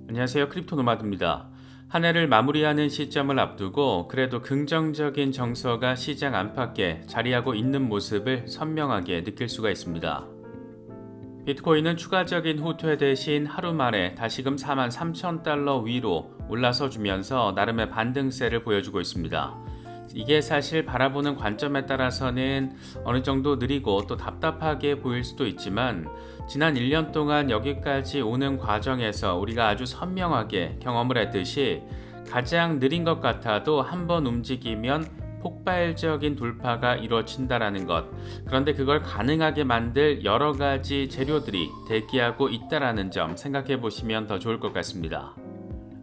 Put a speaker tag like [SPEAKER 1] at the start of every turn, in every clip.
[SPEAKER 1] 안녕하세요. 크립토 노마드입니다. 한 해를 마무리하는 시점을 앞두고 그래도 긍정적인 정서가 시장 안팎에 자리하고 있는 모습을 선명하게 느낄 수가 있습니다. 비트코인은 추가적인 후퇴 대신 하루 만에 다시금 43,000달러 위로 올라서 주면서 나름의 반등세를 보여주고 있습니다. 이게 사실 바라보는 관점에 따라서는 어느 정도 느리고 또 답답하게 보일 수도 있지만 지난 1년 동안 여기까지 오는 과정에서 우리가 아주 선명하게 경험을 했듯이 가장 느린 것 같아도 한번 움직이면 폭발적인 돌파가 이루어진다라는 것. 그런데 그걸 가능하게 만들 여러 가지 재료들이 대기하고 있다라는 점 생각해 보시면 더 좋을 것 같습니다.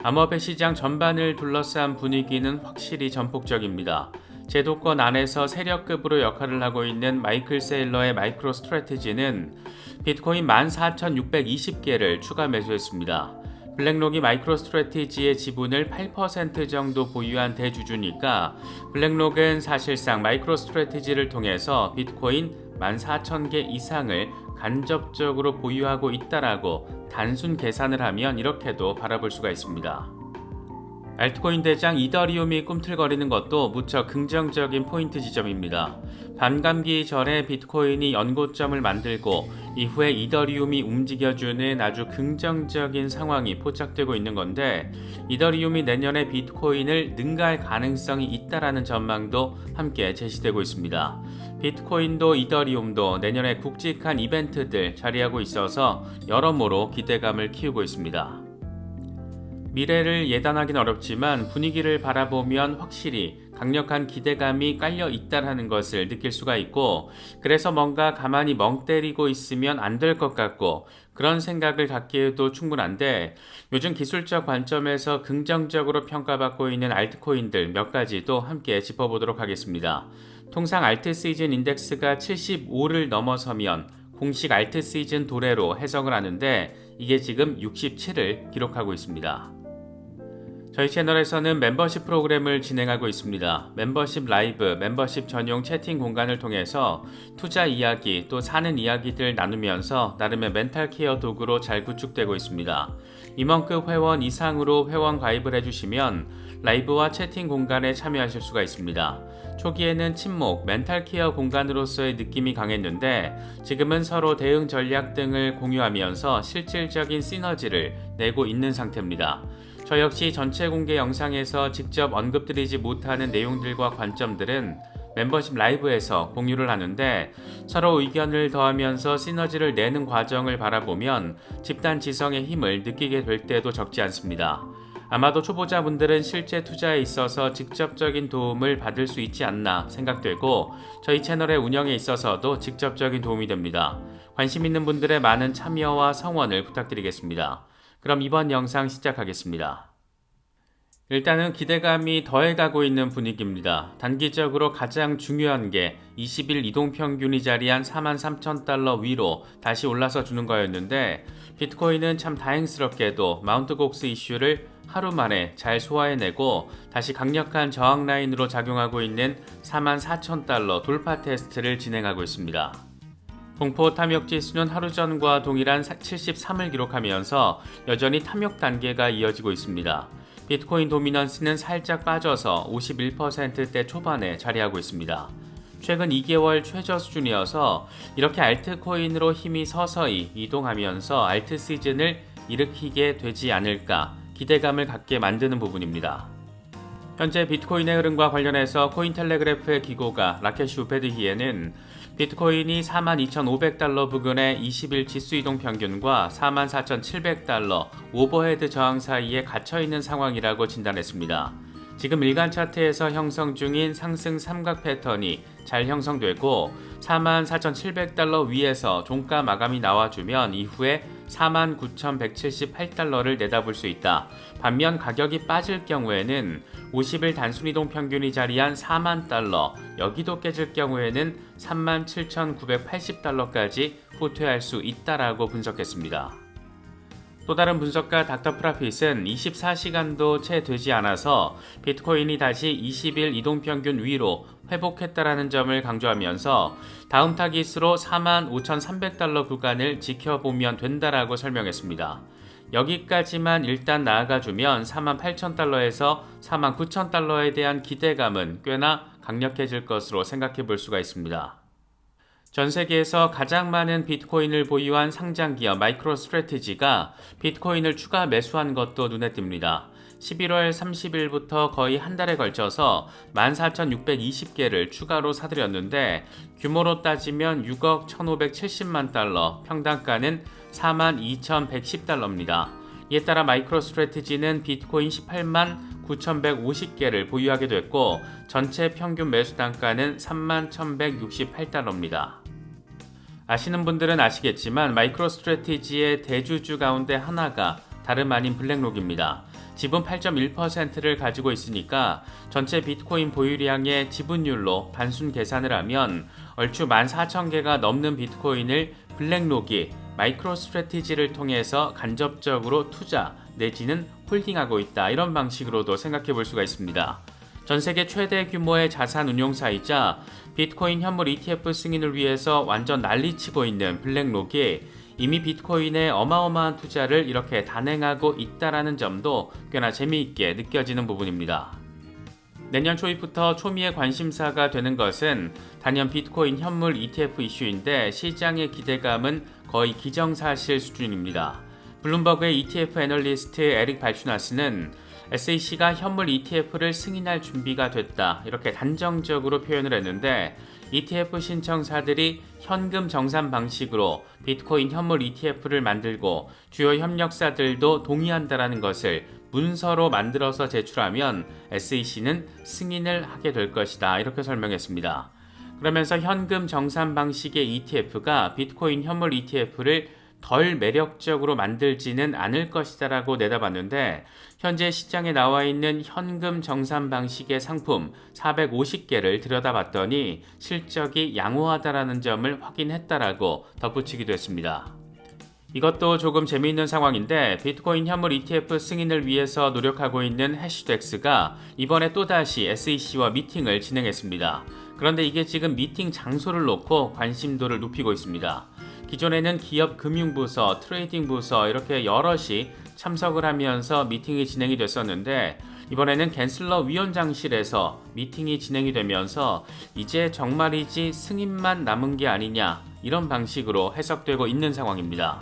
[SPEAKER 1] 암호화폐 시장 전반을 둘러싼 분위기는 확실히 전폭적입니다. 제도권 안에서 세력급으로 역할을 하고 있는 마이클 세일러의 마이크로 스트래티지는 비트코인 14,620개를 추가 매수했습니다. 블랙록이 마이크로 스트래티지의 지분을 8% 정도 보유한 대주주니까 블랙록은 사실상 마이크로 스트래티지를 통해서 비트코인 14,000개 이상을 간접적으로 보유하고 있다라고 단순 계산을 하면 이렇게도 바라볼 수가 있습니다. 알트코인 대장 이더리움이 꿈틀거리는 것도 무척 긍정적인 포인트 지점입니다. 반감기 전에 비트코인이 연고점을 만들고 이후에 이더리움이 움직여주는 아주 긍정적인 상황이 포착되고 있는 건데 이더리움이 내년에 비트코인을 능가할 가능성이 있다라는 전망도 함께 제시되고 있습니다. 비트코인도 이더리움도 내년에 굵직한 이벤트들 자리하고 있어서 여러모로 기대감을 키우고 있습니다. 미래를 예단하긴 어렵지만 분위기를 바라보면 확실히 강력한 기대감이 깔려 있다는 것을 느낄 수가 있고 그래서 뭔가 가만히 멍 때리고 있으면 안 될 것 같고 그런 생각을 갖기에도 충분한데 요즘 기술적 관점에서 긍정적으로 평가받고 있는 알트코인들 몇 가지도 함께 짚어보도록 하겠습니다. 통상 알트 시즌 인덱스가 75를 넘어서면 공식 알트 시즌 도래로 해석을 하는데 이게 지금 67을 기록하고 있습니다. 저희 채널에서는 멤버십 프로그램을 진행하고 있습니다. 멤버십 라이브, 멤버십 전용 채팅 공간을 통해서 투자 이야기 또 사는 이야기들 나누면서 나름의 멘탈 케어 도구로 잘 구축되고 있습니다. 임원급 회원 이상으로 회원 가입을 해주시면 라이브와 채팅 공간에 참여하실 수가 있습니다. 초기에는 친목, 멘탈 케어 공간으로서의 느낌이 강했는데 지금은 서로 대응 전략 등을 공유하면서 실질적인 시너지를 내고 있는 상태입니다. 저 역시 전체 공개 영상에서 직접 언급드리지 못하는 내용들과 관점들은 멤버십 라이브에서 공유를 하는데 서로 의견을 더하면서 시너지를 내는 과정을 바라보면 집단 지성의 힘을 느끼게 될 때도 적지 않습니다. 아마도 초보자분들은 실제 투자에 있어서 직접적인 도움을 받을 수 있지 않나 생각되고 저희 채널의 운영에 있어서도 직접적인 도움이 됩니다. 관심 있는 분들의 많은 참여와 성원을 부탁드리겠습니다. 그럼 이번 영상 시작하겠습니다. 일단은 기대감이 더해가고 있는 분위기입니다. 단기적으로 가장 중요한 게 20일 이동평균이 자리한 43,000달러 위로 다시 올라서 주는 거였는데 비트코인은 참 다행스럽게도 마운트 곡스 이슈를 하루 만에 잘 소화해내고 다시 강력한 저항 라인으로 작용하고 있는 44,000달러 돌파 테스트를 진행하고 있습니다. 공포 탐욕 지수는 하루 전과 동일한 73을 기록하면서 여전히 탐욕 단계가 이어지고 있습니다. 비트코인 도미넌스는 살짝 빠져서 51%대 초반에 자리하고 있습니다. 최근 2개월 최저 수준이어서 이렇게 알트코인으로 힘이 서서히 이동하면서 알트 시즌을 일으키게 되지 않을까 기대감을 갖게 만드는 부분입니다. 현재 비트코인의 흐름과 관련해서 코인텔레그래프의 기고가 라케슈 베드히에는 비트코인이 42,500달러 부근의 20일 지수이동 평균과 44,700달러 오버헤드 저항 사이에 갇혀있는 상황이라고 진단했습니다. 지금 일간 차트에서 형성 중인 상승 삼각 패턴이 잘 형성되고 44,700달러 위에서 종가 마감이 나와주면 이후에 49,178달러를 내다볼 수 있다. 반면 가격이 빠질 경우에는 50일 단순이동 평균이 자리한 4만 달러, 여기도 깨질 경우에는 37,980달러까지 후퇴할 수 있다라고 분석했습니다. 또 다른 분석가 닥터 프라핏은 24시간도 채 되지 않아서 비트코인이 다시 20일 이동평균 위로 회복했다라는 점을 강조하면서 다음 타깃으로 45,300달러 구간을 지켜보면 된다라고 설명했습니다. 여기까지만 일단 나아가주면 48,000달러에서 49,000달러에 대한 기대감은 꽤나 강력해질 것으로 생각해 볼 수가 있습니다. 전 세계에서 가장 많은 비트코인을 보유한 상장기업 마이크로스트래티지가 비트코인을 추가 매수한 것도 눈에 띕니다. 11월 30일부터 거의 한 달에 걸쳐서 14,620개를 추가로 사들였는데 규모로 따지면 6억 1,570만 달러, 평당가는 42,110달러입니다. 이에 따라 마이크로스트래티지는 비트코인 18만 9,150개를 보유하게 됐고 전체 평균 매수 단가는 31,168달러입니다. 아시는 분들은 아시겠지만 마이크로스트래티지의 대주주 가운데 하나가 다름 아닌 블랙록입니다. 지분 8.1%를 가지고 있으니까 전체 비트코인 보유량의 지분율로 단순 계산을 하면 얼추 14,000개가 넘는 비트코인을 블랙록이 마이크로스트래티지를 통해서 간접적으로 투자 내지는 홀딩하고 있다, 이런 방식으로도 생각해 볼 수가 있습니다. 전 세계 최대 규모의 자산 운용사이자 비트코인 현물 ETF 승인을 위해서 완전 난리치고 있는 블랙록이 이미 비트코인에 어마어마한 투자를 이렇게 단행하고 있다는 점도 꽤나 재미있게 느껴지는 부분입니다. 내년 초입부터 초미의 관심사가 되는 것은 단연 비트코인 현물 ETF 이슈인데 시장의 기대감은 거의 기정사실 수준입니다. 블룸버그의 ETF 애널리스트 에릭 발슈나스는 SEC가 현물 ETF를 승인할 준비가 됐다, 이렇게 단정적으로 표현을 했는데 ETF 신청사들이 현금 정산 방식으로 비트코인 현물 ETF를 만들고 주요 협력사들도 동의한다는 것을 문서로 만들어서 제출하면 SEC는 승인을 하게 될 것이다, 이렇게 설명했습니다. 그러면서 현금 정산 방식의 ETF가 비트코인 현물 ETF를 덜 매력적으로 만들지는 않을 것이다라고 내다봤는데 현재 시장에 나와 있는 현금 정산 방식의 상품 450개를 들여다봤더니 실적이 양호하다라는 점을 확인했다라고 덧붙이기도 했습니다. 이것도 조금 재미있는 상황인데 비트코인 현물 ETF 승인을 위해서 노력하고 있는 해시덱스가 이번에 또다시 SEC와 미팅을 진행했습니다. 그런데 이게 지금 미팅 장소를 놓고 관심도를 높이고 있습니다. 기존에는 기업 금융부서, 트레이딩 부서 이렇게 여럿이 참석을 하면서 미팅이 진행이 됐었는데 이번에는 갠슬러 위원장실에서 미팅이 진행이 되면서 이제 정말이지 승인만 남은 게 아니냐, 이런 방식으로 해석되고 있는 상황입니다.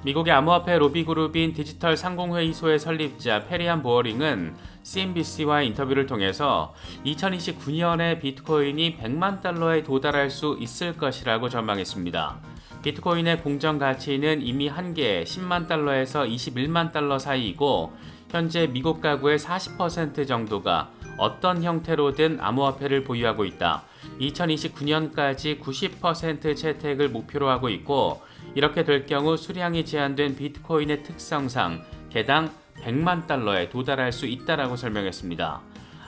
[SPEAKER 1] 미국의 암호화폐 로비그룹인 디지털 상공회의소의 설립자 페리안 보어링은 CNBC와의 인터뷰를 통해서 2029년에 비트코인이 100만 달러에 도달할 수 있을 것이라고 전망했습니다. 비트코인의 공정 가치는 이미 한 개에 10만 달러에서 21만 달러 사이이고 현재 미국 가구의 40% 정도가 어떤 형태로든 암호화폐를 보유하고 있다. 2029년까지 90% 채택을 목표로 하고 있고 이렇게 될 경우 수량이 제한된 비트코인의 특성상 개당 100만 달러에 도달할 수 있다라고 설명했습니다.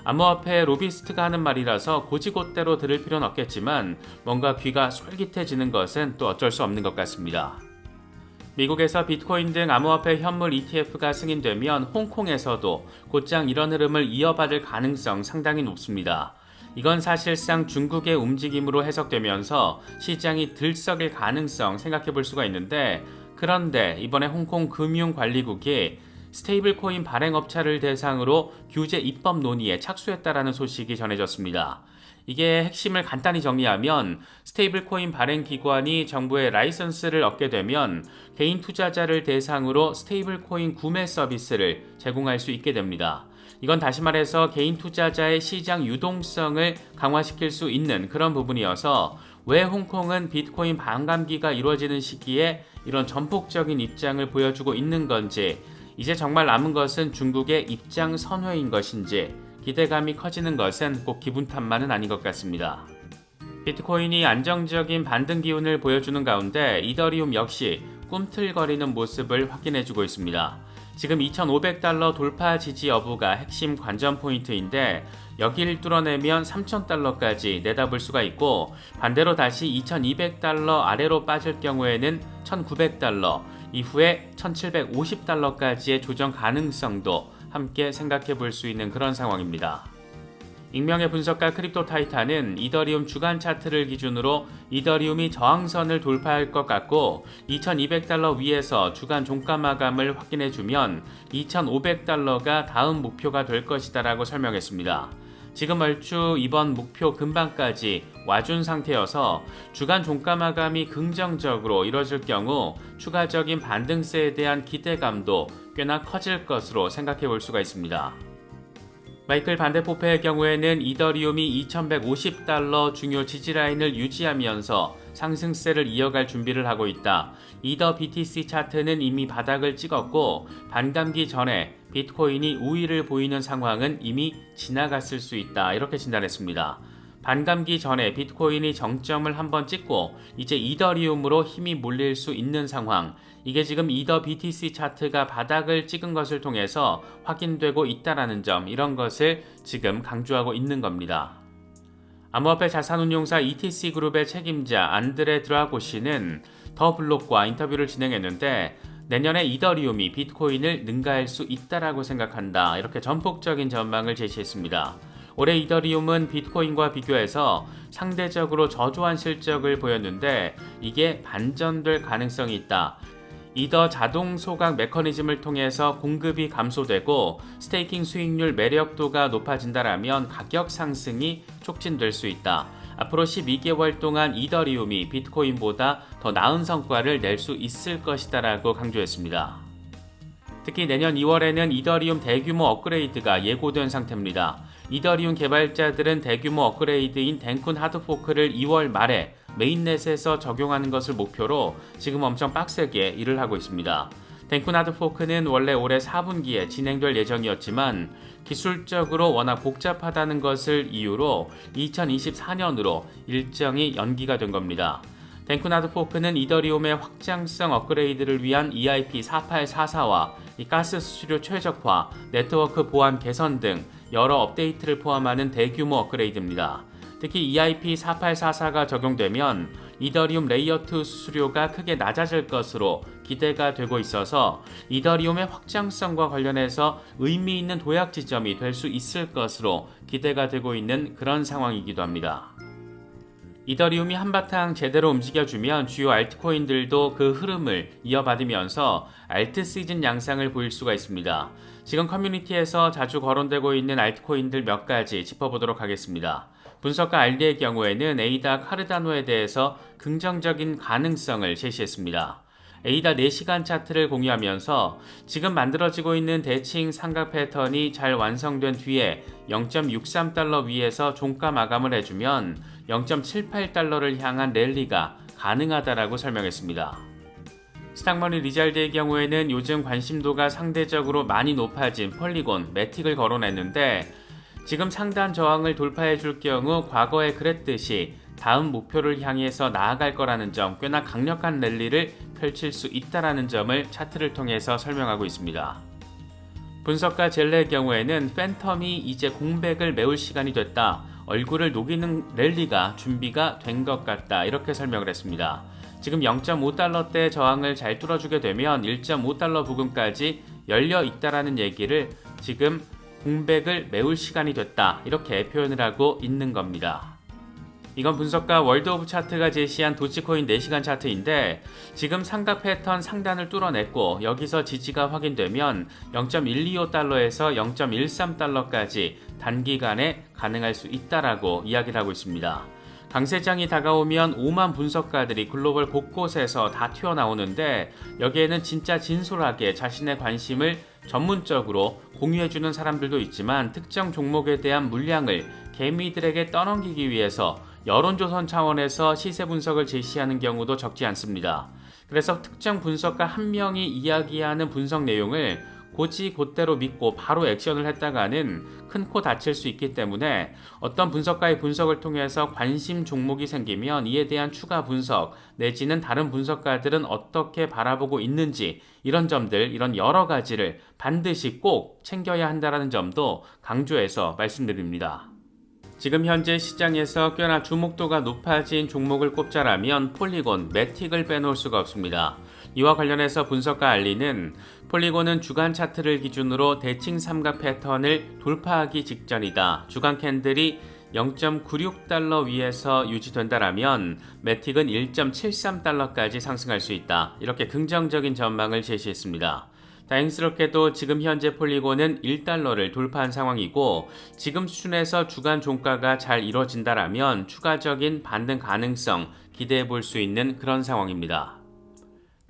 [SPEAKER 1] 암호화폐 로비스트가 하는 말이라서 곧이곧대로 들을 필요는 없겠지만 뭔가 귀가 솔깃해지는 것은 또 어쩔 수 없는 것 같습니다. 미국에서 비트코인 등 암호화폐 현물 ETF가 승인되면 홍콩에서도 곧장 이런 흐름을 이어받을 가능성 상당히 높습니다. 이건 사실상 중국의 움직임으로 해석되면서 시장이 들썩일 가능성 생각해 볼 수가 있는데 그런데 이번에 홍콩 금융관리국이 스테이블 코인 발행업체를 대상으로 규제 입법 논의에 착수했다라는 소식이 전해졌습니다. 이게 핵심을 간단히 정리하면 스테이블 코인 발행 기관이 정부의 라이선스를 얻게 되면 개인 투자자를 대상으로 스테이블 코인 구매 서비스를 제공할 수 있게 됩니다. 이건 다시 말해서 개인 투자자의 시장 유동성을 강화시킬 수 있는 그런 부분이어서 왜 홍콩은 비트코인 반감기가 이루어지는 시기에 이런 전폭적인 입장을 보여주고 있는 건지, 이제 정말 남은 것은 중국의 입장 선회인 것인지 기대감이 커지는 것은 꼭 기분 탓만은 아닌 것 같습니다. 비트코인이 안정적인 반등 기운을 보여주는 가운데 이더리움 역시 꿈틀거리는 모습을 확인해주고 있습니다. 지금 2,500달러 돌파 지지 여부가 핵심 관전 포인트인데 여기를 뚫어내면 3,000달러까지 내다볼 수가 있고 반대로 다시 2,200달러 아래로 빠질 경우에는 1,900달러, 이후에 1,750달러까지의 조정 가능성도 함께 생각해 볼 수 있는 그런 상황입니다. 익명의 분석가 크립토타이탄은 이더리움 주간 차트를 기준으로 이더리움이 저항선을 돌파할 것 같고 2200달러 위에서 주간 종가 마감을 확인해주면 2500달러가 다음 목표가 될 것이다라고 설명했습니다. 지금 얼추 이번 목표 근방까지 와준 상태여서 주간 종가 마감이 긍정적으로 이뤄질 경우 추가적인 반등세에 대한 기대감도 꽤나 커질 것으로 생각해 볼 수가 있습니다. 마이클 반데포페의 경우에는 이더리움이 2150달러 중요 지지라인을 유지하면서 상승세를 이어갈 준비를 하고 있다. 이더 BTC 차트는 이미 바닥을 찍었고 반감기 전에 비트코인이 우위를 보이는 상황은 이미 지나갔을 수 있다. 이렇게 진단했습니다. 반감기 전에 비트코인이 정점을 한번 찍고 이제 이더리움으로 힘이 몰릴 수 있는 상황, 이게 지금 이더 BTC 차트가 바닥을 찍은 것을 통해서 확인되고 있다라는 점, 이런 것을 지금 강조하고 있는 겁니다. 암호화폐 자산운용사 ETC 그룹의 책임자 안드레 드라고시는 더 블록과 인터뷰를 진행했는데 내년에 이더리움이 비트코인을 능가할 수 있다라고 생각한다. 이렇게 전폭적인 전망을 제시했습니다. 올해 이더리움은 비트코인과 비교해서 상대적으로 저조한 실적을 보였는데 이게 반전될 가능성이 있다. 이더 자동 소각 메커니즘을 통해서 공급이 감소되고 스테이킹 수익률 매력도가 높아진다라면 가격 상승이 촉진될 수 있다. 앞으로 12개월 동안 이더리움이 비트코인보다 더 나은 성과를 낼 수 있을 것이다라고 강조했습니다. 특히 내년 2월에는 이더리움 대규모 업그레이드가 예고된 상태입니다. 이더리움 개발자들은 대규모 업그레이드인 덴쿤 하드포크를 2월 말에 메인넷에서 적용하는 것을 목표로 지금 엄청 빡세게 일을 하고 있습니다. 덴쿤 하드포크는 원래 올해 4분기에 진행될 예정이었지만 기술적으로 워낙 복잡하다는 것을 이유로 2024년으로 일정이 연기가 된 겁니다. 덴쿤 하드포크는 이더리움의 확장성 업그레이드를 위한 EIP4844와 가스 수수료 최적화, 네트워크 보안 개선 등 여러 업데이트를 포함하는 대규모 업그레이드입니다. 특히 EIP4844가 적용되면 이더리움 레이어2 수수료가 크게 낮아질 것으로 기대가 되고 있어서 이더리움의 확장성과 관련해서 의미 있는 도약 지점이 될 수 있을 것으로 기대가 되고 있는 그런 상황이기도 합니다. 이더리움이 한바탕 제대로 움직여주면 주요 알트코인들도 그 흐름을 이어받으면서 알트 시즌 양상을 보일 수가 있습니다. 지금 커뮤니티에서 자주 거론되고 있는 알트코인들 몇 가지 짚어보도록 하겠습니다. 분석가 알리의 경우에는 에이다 카르다노에 대해서 긍정적인 가능성을 제시했습니다. 에이다 4시간 차트를 공유하면서 지금 만들어지고 있는 대칭 삼각 패턴이 잘 완성된 뒤에 0.63달러 위에서 종가 마감을 해주면 0.78달러를 향한 랠리가 가능하다라고 설명했습니다. 스탁머니 리잘드의 경우에는 요즘 관심도가 상대적으로 많이 높아진 폴리곤, 매틱을 거론했는데 지금 상단 저항을 돌파해 줄 경우 과거에 그랬듯이 다음 목표를 향해서 나아갈 거라는 점, 꽤나 강력한 랠리를 펼칠 수 있다는 점을 차트를 통해서 설명하고 있습니다. 분석가 젤레의 경우에는 팬텀이 이제 공백을 메울 시간이 됐다. 얼굴을 녹이는 랠리가 준비가 된 것 같다. 이렇게 설명을 했습니다. 지금 0.5달러대 저항을 잘 뚫어주게 되면 1.5달러 부근까지 열려 있다라는 얘기를 지금 공백을 메울 시간이 됐다. 이렇게 표현을 하고 있는 겁니다. 이건 분석가 월드 오브 차트가 제시한 도치코인 4시간 차트인데 지금 삼각 패턴 상단을 뚫어냈고 여기서 지지가 확인되면 0.125달러에서 0.13달러까지 단기간에 가능할 수 있다라고 이야기를 하고 있습니다. 강세장이 다가오면 5만 분석가들이 글로벌 곳곳에서 다 튀어나오는데 여기에는 진짜 진솔하게 자신의 관심을 전문적으로 공유해주는 사람들도 있지만 특정 종목에 대한 물량을 개미들에게 떠넘기기 위해서 여론조선 차원에서 시세 분석을 제시하는 경우도 적지 않습니다. 그래서 특정 분석가 한 명이 이야기하는 분석 내용을 곧대로 믿고 바로 액션을 했다가는 큰 코 다칠 수 있기 때문에 어떤 분석가의 분석을 통해서 관심 종목이 생기면 이에 대한 추가 분석 내지는 다른 분석가들은 어떻게 바라보고 있는지 이런 점들, 이런 여러 가지를 반드시 꼭 챙겨야 한다는 점도 강조해서 말씀드립니다. 지금 현재 시장에서 꽤나 주목도가 높아진 종목을 꼽자라면 폴리곤, 매틱을 빼놓을 수가 없습니다. 이와 관련해서 분석가 알리는 폴리곤은 주간 차트를 기준으로 대칭 삼각 패턴을 돌파하기 직전이다. 주간 캔들이 0.96달러 위에서 유지된다라면 매틱은 1.73달러까지 상승할 수 있다. 이렇게 긍정적인 전망을 제시했습니다. 다행스럽게도 지금 현재 폴리곤은 1달러를 돌파한 상황이고 지금 수준에서 주간 종가가 잘 이뤄진다라면 추가적인 반등 가능성 기대해 볼 수 있는 그런 상황입니다.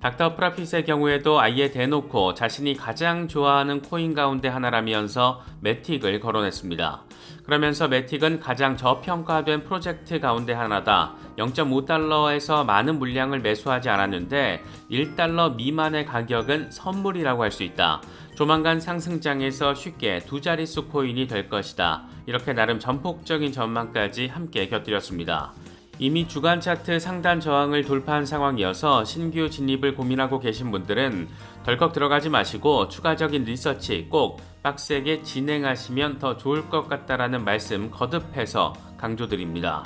[SPEAKER 1] 닥터 프라핏의 경우에도 아예 대놓고 자신이 가장 좋아하는 코인 가운데 하나라면서 매틱을 거론했습니다. 그러면서 매틱은 가장 저평가된 프로젝트 가운데 하나다. 0.5달러에서 많은 물량을 매수하지 않았는데 1달러 미만의 가격은 선물이라고 할 수 있다. 조만간 상승장에서 쉽게 두 자릿수 코인이 될 것이다. 이렇게 나름 전폭적인 전망까지 함께 곁들였습니다. 이미 주간 차트 상단 저항을 돌파한 상황이어서 신규 진입을 고민하고 계신 분들은 덜컥 들어가지 마시고 추가적인 리서치 꼭 빡세게 진행하시면 더 좋을 것 같다라는 말씀 거듭해서 강조드립니다.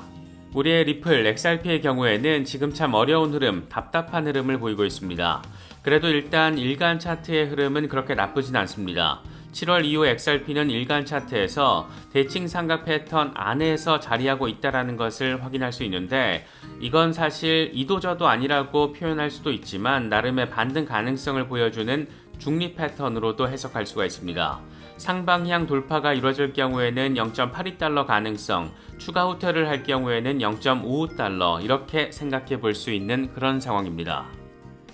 [SPEAKER 1] 우리의 리플, XRP의 경우에는 지금 참 어려운 흐름, 답답한 흐름을 보이고 있습니다. 그래도 일단 일간 차트의 흐름은 그렇게 나쁘진 않습니다. 7월 이후 XRP는 일간 차트에서 대칭 삼각 패턴 안에서 자리하고 있다는 것을 확인할 수 있는데 이건 사실 이도저도 아니라고 표현할 수도 있지만 나름의 반등 가능성을 보여주는 중립 패턴으로도 해석할 수가 있습니다. 상방향 돌파가 이루어질 경우에는 0.82달러 가능성, 추가 후퇴를 할 경우에는 0.55달러 이렇게 생각해 볼 수 있는 그런 상황입니다.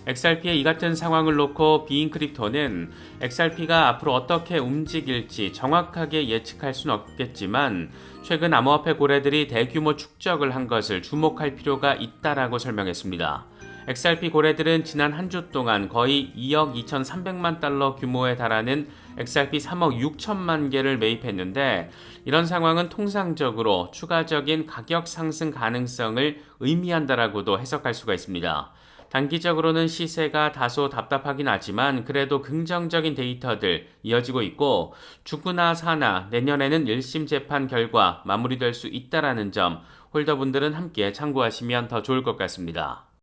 [SPEAKER 1] XRP의 이 같은 상황을 놓고 비인크립토는 XRP가 앞으로 어떻게 움직일지 정확하게 예측할 수는 없겠지만 최근 암호화폐 고래들이 대규모 축적을 한 것을 주목할 필요가 있다라고 설명했습니다. XRP 고래들은 지난 한 주 동안 거의 2억 2,300만 달러 규모에 달하는 XRP 3억 6천만 개를 매입했는데 이런 상황은 통상적으로 추가적인 가격 상승 가능성을 의미한다라고도 해석할 수가 있습니다. 단기적으로는 시세가 다소 답답하긴 하지만 그래도 긍정적인 데이터들 이어지고 있고 죽으나 사나 내년에는 1심 재판 결과 마무리될 수 있다라는 점 홀더분들은 함께 참고하시면 더 좋을 것 같습니다.